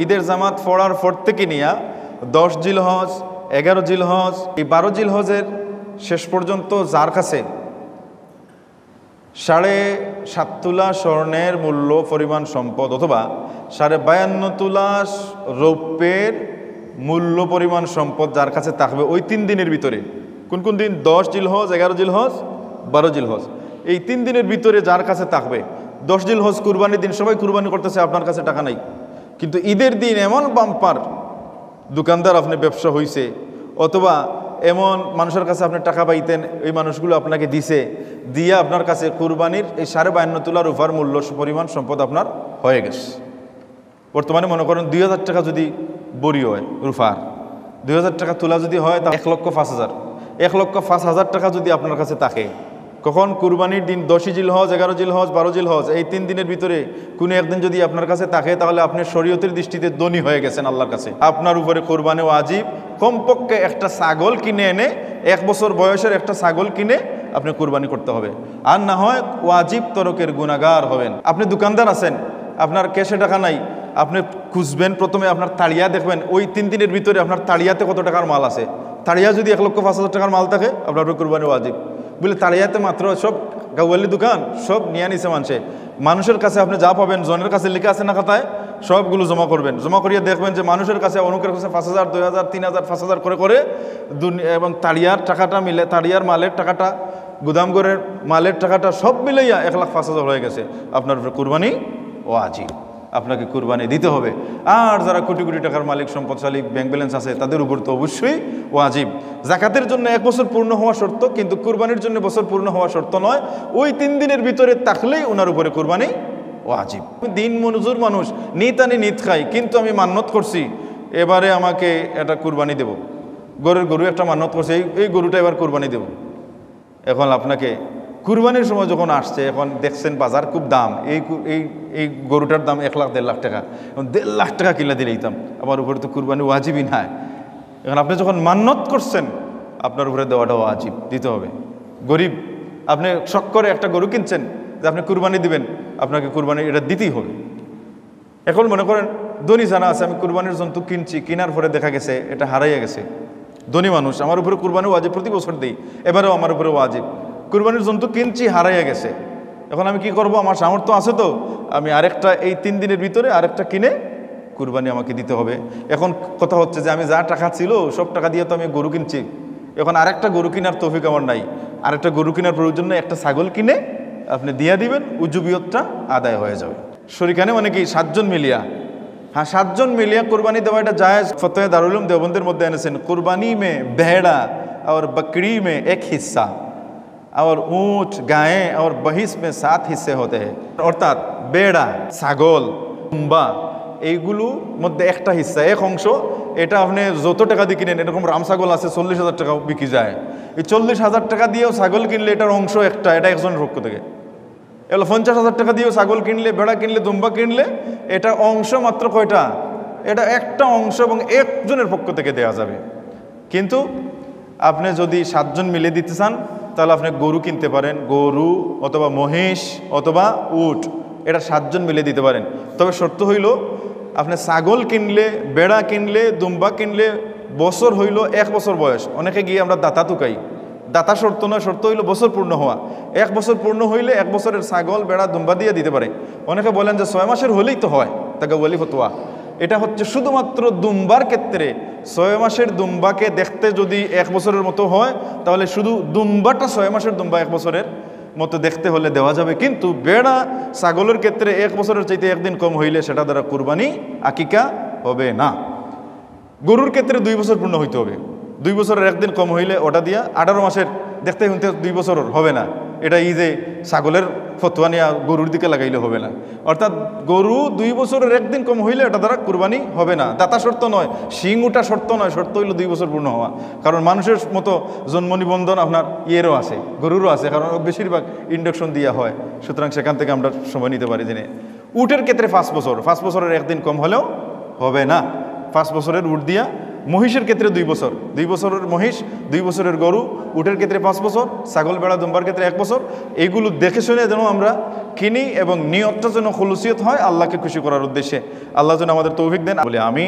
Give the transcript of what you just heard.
ঈদের জামাত পড়ার পর থেকে নিয়ে 10 জিলহজ, 11 জিলহজ, এই 12 জিলহজের শেষ পর্যন্ত যার কাছে 7.5 তোলা স্বর্ণের মূল্য পরিমাণ সম্পদ অথবা 52.5 তোলা রৌপ্যের মূল্য পরিমাণ সম্পদ যার কাছে থাকবে ওই 3 দিনের ভিতরে, কোন কোন দিন? 10 জিলহজ, 11 জিলহজ, 12 জিলহজ, এই 3 দিনের ভিতরে যার কাছে থাকবে। 10 জিলহজ কুরবানির দিন, সবাই কুরবানি করতেছে, আপনার কাছে টাকা নাই, কিন্তু ঈদের দিন এমন বাম্পার দোকানদার আপনি ব্যবসা হইছে, অথবা এমন মানুষের কাছে আপনি টাকা পাইতেন, এই মানুষগুলো আপনাকে দিছে, দিয়ে আপনার কাছে কুরবানির এই 52.5 তোলা রূপার মূল্য পরিমাণ সম্পদ আপনার হয়ে গেছে। বর্তমানে মনে করেন 2000 টাকা যদি বড়ি হয় রূপার, 2000 টাকা তোলা যদি হয় তা 1,05,000, 1,05,000 টাকা যদি আপনার কাছে থাকে, কখন? কুরবানির দিন 10 জিলহজ, 11 জিলহজ, 12 জিলহজ, এই 3 দিনের ভিতরে কোনো একদিন যদি আপনার কাছে থাকে, তাহলে আপনি শরীয়তের দৃষ্টিতে ধনী হয়ে গেছেন আল্লাহর কাছে। আপনার উপরে কোরবানি ওয়াজিব, কমপক্ষে একটা ছাগল কিনে এনে 1 বছর বয়সের একটা ছাগল কিনে আপনি কুরবানি করতে হবে, আর না হয় ওয়াজিব তরকের গুনাহগার হবেন। আপনি দোকানদার আছেন, আপনার ক্যাশে টাকা নাই, আপনি খুঁজবেন, প্রথমে আপনার তাড়িয়া দেখবেন ওই 3 দিনের ভিতরে আপনার তাড়িয়াতে কত টাকার মাল আছে। তাড়িয়া যদি 1,05,000 টাকার মাল থাকে, আপনার কুরবানি ওয়াজিব। বলে তাড়িয়াতে মাত্র সব গাওয়ালি দোকান সব নিয়ে নিছে মানুষের কাছে আপনি যা পাবেন, জনের কাছে লেখা আছে না খাতায়, সবগুলো জমা করবেন। জমা করিয়ে দেখবেন যে মানুষের কাছে অনেকের কাছে 5,000, 2,000, 3,000, 5,000 করে এবং তাড়িয়ার টাকাটা মিলে, তাড়িয়ার মালের টাকাটা, গুদামঘরের মালের টাকাটা সব মিলাইয়া 1,05,000 হয়ে গেছে। আপনার কুরবানি ওয়াজিব, আপনাকে কুরবানি দিতে হবে। আর যারা কোটি কোটি টাকার মালিক, সম্পদশালী, ব্যাংক ব্যালেন্স আছে, তাদের উপর তো অবশ্যই ওয়াজিব। জাকাতের জন্য 1 বছর পূর্ণ হওয়া শর্ত, কিন্তু কুরবানির জন্য বছর পূর্ণ হওয়া শর্ত নয়। ওই 3 দিনের ভিতরে থাকলেই ওনার উপরে কুরবানি ওয়াজিব। দিন মজুর মানুষ, নিত আনি নিত খাই, কিন্তু আমি মান্যত করছি এবারে আমাকে এটা কুরবানি দেব, গরু একটা মান্যত করছে, এই গরুটা এবার কুরবানি দেব। এখন আপনাকে কুরবানির সময় যখন আসছে, এখন দেখছেন বাজার খুব দাম, এই গরুটার দাম 1 লাখ 1.5 লাখ টাকা, এখন 1.5 লাখ টাকা কিনে দিলেইতাম, আমার উপরে তো কুরবানি ওয়াজিবই নাই। এখন আপনি যখন মান্যত করছেন, আপনার উপরে দেওয়াটা ওয়াজিব, দিতে হবে। গরিব, আপনি শখ করে একটা গরু কিনছেন যে আপনি কুরবানি দিবেন, আপনাকে কুরবানি এটা দিতেই হবে। এখন মনে করেন ধনী জানা আছে, আমি কুরবানির জন্তু কিনছি, কেনার পরে দেখা গেছে এটা হারাইয়া গেছে। ধনী মানুষ, আমার উপরে কুরবানি ওয়াজিব, প্রতি বছর দিই, এবারেও আমার উপরে ওয়াজিব। কুরবানির জন্তু কিনছি, হারাইয়া গেছে, এখন আমি কি করব? আমার সামর্থ্য আছে তো, আমি আরেকটা এই 3 দিনের ভিতরে আরেকটা কিনে কুরবানি আমাকে দিতে হবে। এখন কথা হচ্ছে যে আমি যা টাকা ছিল সব টাকা দিয়ে তো আমি গরু কিনছি, এখন আরেকটা গরু কেনার তৌফিক আমার নাই, আরেকটা গরু কেনার প্রয়োজন নেই, একটা ছাগল কিনে আপনি দিয়ে দিবেন, উজুবিয়তটা আদায় হয়ে যাবে। শরিকানে মানে কি 7 জন মিলিয়া, হ্যাঁ 7 জন মিলিয়া কুরবানি দেওয়া এটা জায়েজ। ফতোয়া দারুল উলুম দেওবন্দের মধ্যে এনেছেন, কুরবানি মে भेड़ा और बकरी में 1 हिस्सा और ऊँट गाय और बहिस में 7 हिस्से होते हैं। অর্থাৎ বেড়া, ছাগল, দুম্বা এইগুলো মধ্যে একটা হিস্সা, 1 অংশ, এটা আপনি যত টাকা দিয়ে কিনেন, এরকম রাম ছাগল আছে 40,000 টাকা বিক্রি যায়, এই 40,000 টাকা দিয়েও ছাগল কিনলে এটার অংশ একটা, এটা একজনের পক্ষ থেকে। এগুলো 50,000 টাকা দিয়েও ছাগল কিনলে, বেড়া কিনলে, দুম্বা কিনলে, এটা অংশ মাত্র কয়টা? এটা একটা অংশ, এবং একজনের পক্ষ থেকে দেওয়া যাবে। কিন্তু আপনি যদি 7 জন মিলে দিতে চান, তাহলে আপনি গরু কিনতে পারেন, গরু অথবা মহিষ অথবা উট, এটা 7 জন মিলে দিতে পারেন। তবে শর্ত হইল আপনি ছাগল কিনলে, বেড়া কিনলে, দুম্বা কিনলে বছর হইল 1 বছর বয়স। অনেকে গিয়ে আমরা দাতা তুকাই, দাতা শর্ত নয়, শর্ত হইল বছর পূর্ণ হওয়া। 1 বছর পূর্ণ হইলে 1 বছরের ছাগল, বেড়া, দুম্বা দিয়ে দিতে পারে। অনেকে বলেন যে 6 মাসের হলেই তো হয়, তাকে বলি ফতোয়া। এটা হচ্ছে শুধুমাত্র দুম্বার ক্ষেত্রে। 6 মাসের দুম্বাকে দেখতে যদি 1 বছরের মতো হয়, তাহলে শুধু দুম্বাটা 6 মাসের দুম্বা 1 বছরের মতো দেখতে হলে দেওয়া যাবে। কিন্তু বেড়া, ছাগলের ক্ষেত্রে 1 বছরের চাইতে 1 দিন কম হইলে সেটা দ্বারা কুরবানি আকিকা হবে না। গরুর ক্ষেত্রে 2 বছর পূর্ণ হইতে হবে, 2 বছরের 1 দিন কম হইলে ওটা দিয়া 18 মাসের দেখতে শুনতে 2 বছর হবে না। এটা এই যে ছাগলের ফতোয়া নিয়ে গরুর দিকে লাগাইলে হবে না। অর্থাৎ গরু 2 বছরের 1 দিন কম হইলে এটা দ্বারা কুরবানি হবে না। দাতা শর্ত নয়, শিং উঠা শর্ত নয়, শর্ত হইল 2 বছর পূর্ণ হওয়া। কারণ মানুষের মতো জন্ম নিবন্ধন আপনার ইয়েরও আছে, গরুরও আছে, কারণ বেশিরভাগ ইন্ডাকশন দেওয়া হয়, সুতরাং সেখান থেকে আমরা সময় নিতে পারি। জেনে উটের ক্ষেত্রে 5 বছর, 5 বছরের 1 দিন কম হলেও হবে না। 5 বছরের উট দিয়া মহিষের ক্ষেত্রে 2 বছর, 2 বছরের মহিষ, 2 বছরের গরু, উটের ক্ষেত্রে 5 বছর, ছাগল ভেড়া দুম্বার ক্ষেত্রে 1 বছর। এইগুলো দেখে শুনে যেন আমরা কিনি এবং নিয়তটা যেন খুলুসিয়ত হয় আল্লাহকে খুশি করার উদ্দেশ্যে। আল্লাহ যেন আমাদের তৌফিক দেন বলে আমি।